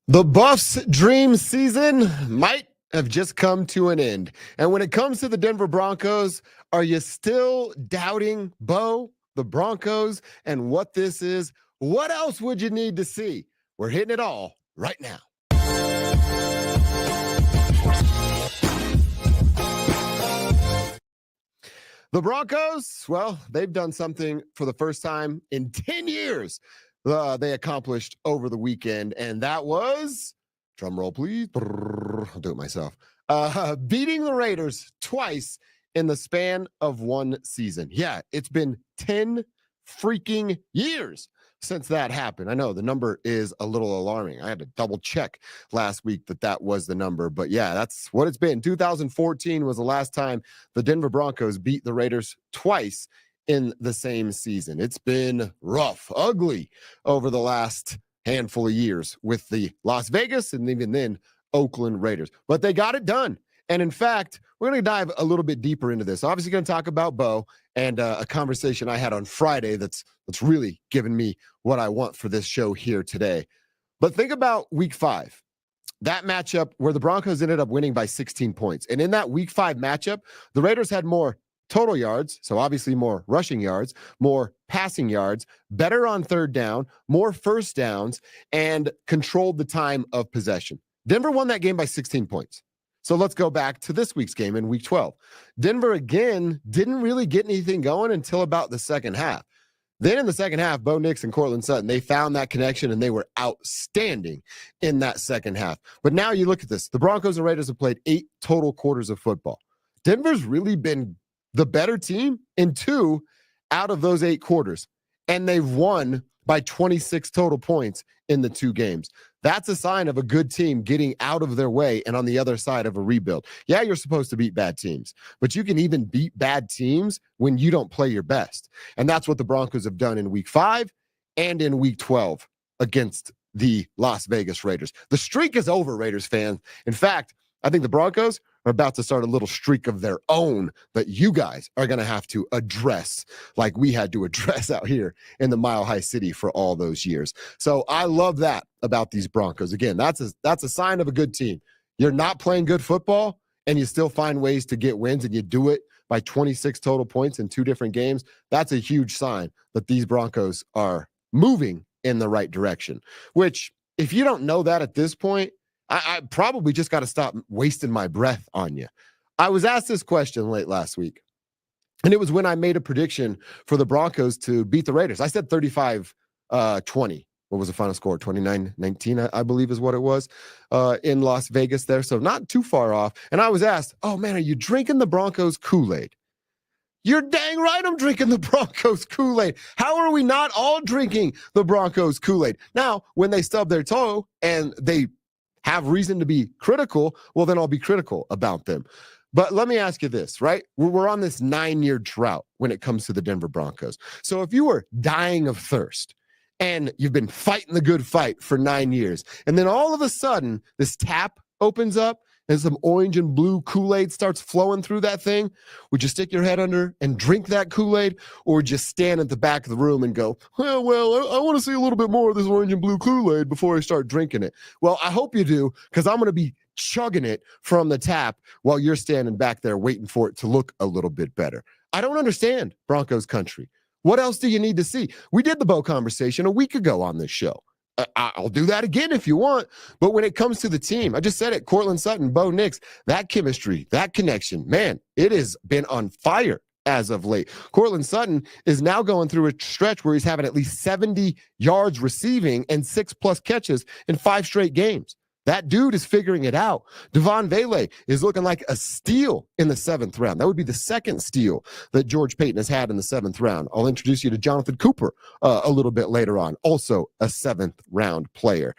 The Buffs' dream season might have just come to an end. And when it comes to the Denver Broncos, are you still doubting Bo, the Broncos, and what this is? What else would you need to see? We're hitting it all right now. The Broncos, well, they've done something for the first time in 10 years. They accomplished over the weekend, and that was, drum roll please, I'll do it myself, beating the Raiders twice in the span of one season. Yeah, it's been 10 freaking years since that happened. I know the number is a little alarming. I had to double check last week that was the number, but yeah, that's what it's been. 2014 was the last time the Denver Broncos beat the Raiders twice in the same season. It's been rough, ugly over the last handful of years with the Las Vegas and even then Oakland Raiders, but they got it done. And in fact, we're going to dive a little bit deeper into this. Obviously going to talk about Bo and a conversation I had on Friday that's really given me what I want for this show here today. But think about week 5, that matchup where the Broncos ended up winning by 16 points. And in that week 5 matchup, the Raiders had more total yards, so obviously more rushing yards, more passing yards, better on third down, more first downs, and controlled the time of possession. Denver won that game by 16 points. So let's go back to this week's game in week 12. Denver, again, didn't really get anything going until about the second half. Then in the second half, Bo Nix and Courtland Sutton, they found that connection, and they were outstanding in that second half. But now you look at this. The Broncos and Raiders have played 8 total quarters of football. Denver's really been the better team in 2 out of those 8 quarters, and they've won by 26 total points in the 2 games. That's a sign of a good team getting out of their way and on the other side of a rebuild. Yeah, you're supposed to beat bad teams, but you can even beat bad teams when you don't play your best. And that's what the Broncos have done in week 5 and in week 12 against the Las Vegas Raiders. The streak is over, Raiders fans. In fact, I think the Broncos are about to start a little streak of their own that you guys are going to have to address like we had to address out here in the Mile High City for all those years. So I love that about these Broncos. Again, that's a sign of a good team. You're not playing good football and you still find ways to get wins, and you do it by 26 total points in 2 different games. That's a huge sign that these Broncos are moving in the right direction, which if you don't know that at this point, I probably just got to stop wasting my breath on you. I was asked this question late last week, and it was when I made a prediction for the Broncos to beat the Raiders. I said 35-20. What was the final score? 29-19, I believe is what it was in Las Vegas there. So not too far off. And I was asked, oh, man, are you drinking the Broncos KoolAid? You're dang right I'm drinking the Broncos KoolAid. How are we not all drinking the Broncos KoolAid? Now, when they stub their toe and they have reason to be critical, well, then I'll be critical about them. But let me ask you this, right? We're on this 9-year drought when it comes to the Denver Broncos. So if you were dying of thirst and you've been fighting the good fight for 9 years, and then all of a sudden this tap opens up and some orange and blue KoolAid starts flowing through that thing, would you stick your head under and drink that KoolAid, or just stand at the back of the room and go, well, I want to see a little bit more of this orange and blue KoolAid before I start drinking it? Well, I hope you do, because I'm going to be chugging it from the tap while you're standing back there waiting for it to look a little bit better. I don't understand Broncos Country. What else do you need to see? We did the Bo conversation a week ago on this show. I'll do that again if you want. But when it comes to the team, I just said it, Courtland Sutton, Bo Nix, that chemistry, that connection, man, it has been on fire as of late. Courtland Sutton is now going through a stretch where he's having at least 70 yards receiving and 6+ catches in 5 straight games. That dude is figuring it out. Devon Vele is looking like a steal in the 7th round. That would be the 2nd steal that George Payton has had in the 7th round. I'll introduce you to Jonathan Cooper a little bit later on, also a 7th round player.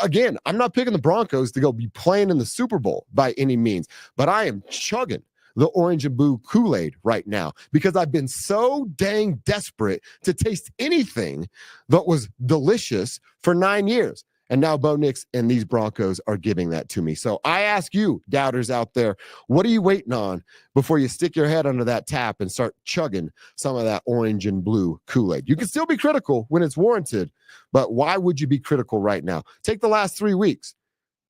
Again, I'm not picking the Broncos to go be playing in the Super Bowl by any means, but I am chugging the orange and blue KoolAid right now because I've been so dang desperate to taste anything that was delicious for 9 years. And now Bo Nix and these Broncos are giving that to me. So I ask you, doubters out there, what are you waiting on before you stick your head under that tap and start chugging some of that orange and blue Kool-Aid? You can still be critical when it's warranted, but why would you be critical right now? Take the last 3 weeks.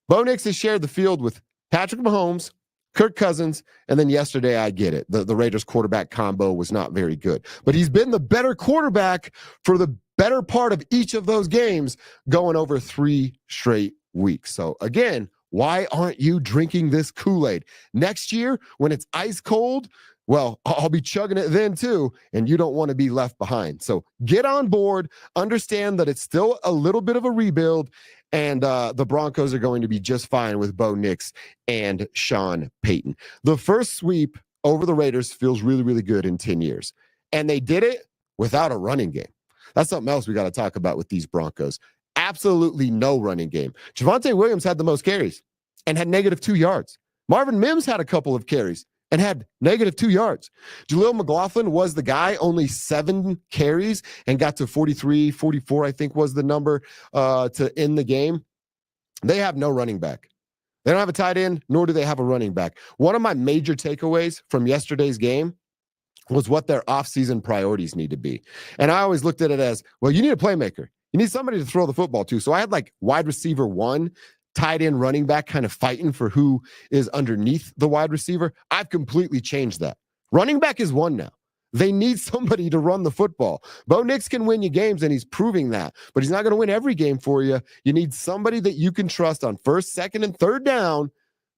Bo Nix has shared the field with Patrick Mahomes, Kirk Cousins, and then yesterday, I get it. The Raiders quarterback combo was not very good. But he's been the better quarterback for the better part of each of those games going over 3 straight weeks. So again, why aren't you drinking this Kool-Aid? Next year, when it's ice cold, well, I'll be chugging it then too, and you don't want to be left behind. So get on board, understand that it's still a little bit of a rebuild, and the Broncos are going to be just fine with Bo Nix and Sean Payton. The first sweep over the Raiders feels really, really good in 10 years. And they did it without a running game. That's something else we got to talk about with these Broncos. Absolutely no running game. Javonte Williams had the most carries and had -2 yards. Marvin Mims had a couple of carries and had -2 yards. Jaleel McLaughlin was the guy, only 7 carries and got to 43, 44, I think was the number to end the game. They have no running back. They don't have a tight end, nor do they have a running back. One of my major takeaways from yesterday's game was what their offseason priorities need to be. And I always looked at it as, well, you need a playmaker. You need somebody to throw the football to. So I had like wide receiver 1, tight end, running back kind of fighting for who is underneath the wide receiver. I've completely changed that. Running back is 1 now. They need somebody to run the football. Bo Nix can win you games, and he's proving that. But he's not going to win every game for you. You need somebody that you can trust on 1st, 2nd, and 3rd down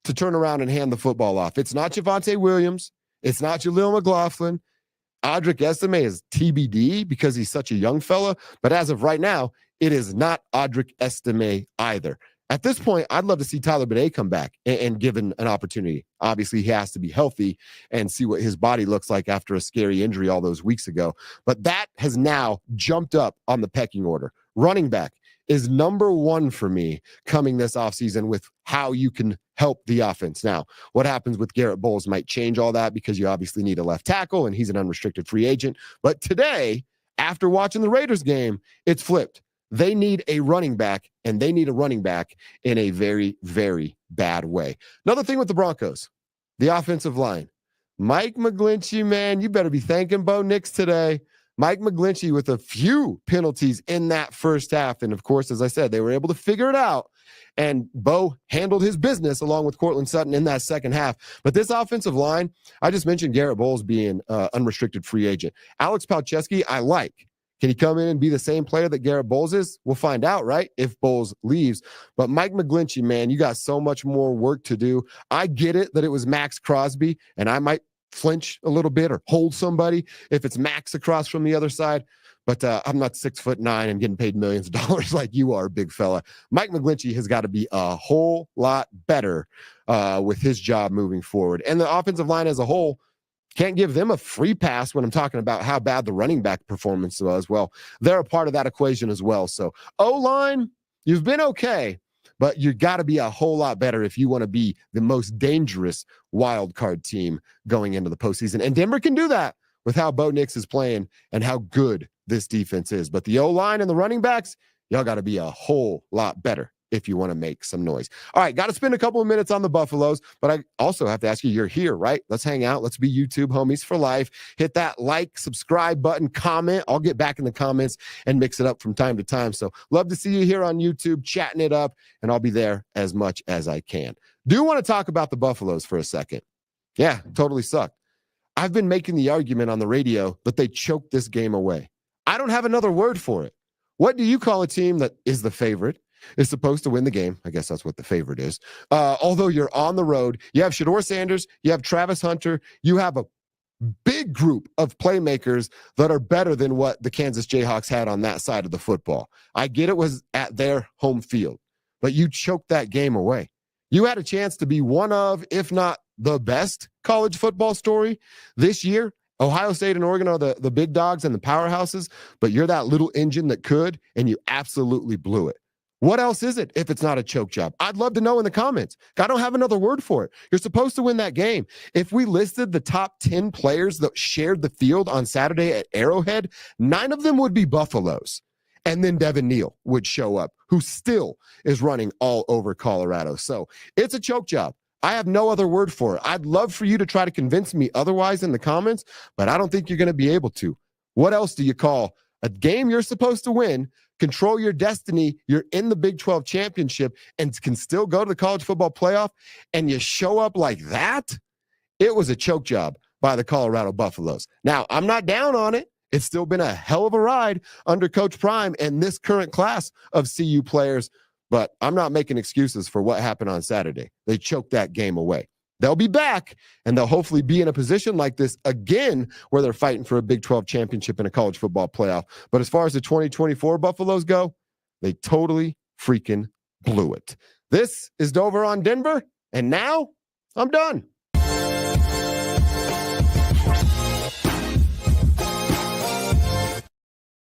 to turn around and hand the football off. It's not Javonte Williams. It's not Jaleel McLaughlin. Audric Estime is TBD because he's such a young fella. But as of right now, it is not Audric Estime either. At this point, I'd love to see Tyler Bidet come back and given an opportunity. Obviously, he has to be healthy and see what his body looks like after a scary injury all those weeks ago. But that has now jumped up on the pecking order. Running back is number 1 for me coming this offseason with how you can help the offense. Now, what happens with Garrett Bowles might change all that because you obviously need a left tackle and he's an unrestricted free agent. But today, after watching the Raiders game, it's flipped. They need a running back, and they need a running back in a very, very bad way. Another thing with the Broncos, the offensive line. Mike McGlinchey, man, you better be thanking Bo Nix today. Mike McGlinchey with a few penalties in that first half. And, of course, as I said, they were able to figure it out. And Bo handled his business along with Courtland Sutton in that second half. But this offensive line, I just mentioned Garrett Bowles being unrestricted free agent. Alex Palczewski, I like. Can he come in and be the same player that Garrett Bowles is? We'll find out, right, if Bowles leaves. But Mike McGlinchey, man, you got so much more work to do. I get it that it was Max Crosby, and I might flinch a little bit or hold somebody if it's Max across from the other side. But I'm not 6'9" and getting paid millions of dollars like you are, big fella. Mike McGlinchey has got to be a whole lot better with his job moving forward. And the offensive line as a whole, can't give them a free pass when I'm talking about how bad the running back performance was. Well, they're a part of that equation as well. So O-line, you've been okay, but you got to be a whole lot better if you want to be the most dangerous wild card team going into the postseason. And Denver can do that with how Bo Nix is playing and how good this defense is. But the O-line and the running backs, y'all got to be a whole lot better if you want to make some noise. All right, got to spend a couple of minutes on the Buffaloes, but I also have to ask you, you're here, right? Let's hang out. Let's be YouTube homies for life. Hit that like, subscribe button, comment. I'll get back in the comments and mix it up from time to time. So love to see you here on YouTube, chatting it up, and I'll be there as much as I can. Do want to talk about the Buffaloes for a second. Yeah, totally sucked. I've been making the argument on the radio that they choked this game away. I don't have another word for it. What do you call a team that is the favorite, is supposed to win the game? I guess that's what the favorite is. Although you're on the road, you have Shedeur Sanders, you have Travis Hunter, you have a big group of playmakers that are better than what the Kansas Jayhawks had on that side of the football. I get it was at their home field, but you choked that game away. You had a chance to be one of, if not the best college football story this year. Ohio State and Oregon are the big dogs and the powerhouses, but you're that little engine that could, and you absolutely blew it. What else is it if it's not a choke job? I'd love to know in the comments. I don't have another word for it. You're supposed to win that game. If we listed the top 10 players that shared the field on Saturday at Arrowhead, 9 of them would be Buffaloes. And then Devin Neal would show up, who still is running all over Colorado. So it's a choke job. I have no other word for it. I'd love for you to try to convince me otherwise in the comments, but I don't think you're going to be able to. What else do you call a game you're supposed to win, control your destiny, you're in the Big 12 championship, and can still go to the college football playoff, and you show up like that? It was a choke job by the Colorado Buffaloes. Now, I'm not down on it. It's still been a hell of a ride under Coach Prime and this current class of CU players, but I'm not making excuses for what happened on Saturday. They choked that game away. They'll be back, and they'll hopefully be in a position like this again where they're fighting for a Big 12 championship and a college football playoff. But as far as the 2024 Buffaloes go, they totally freaking blew it. This is Dover on Denver, and now I'm done.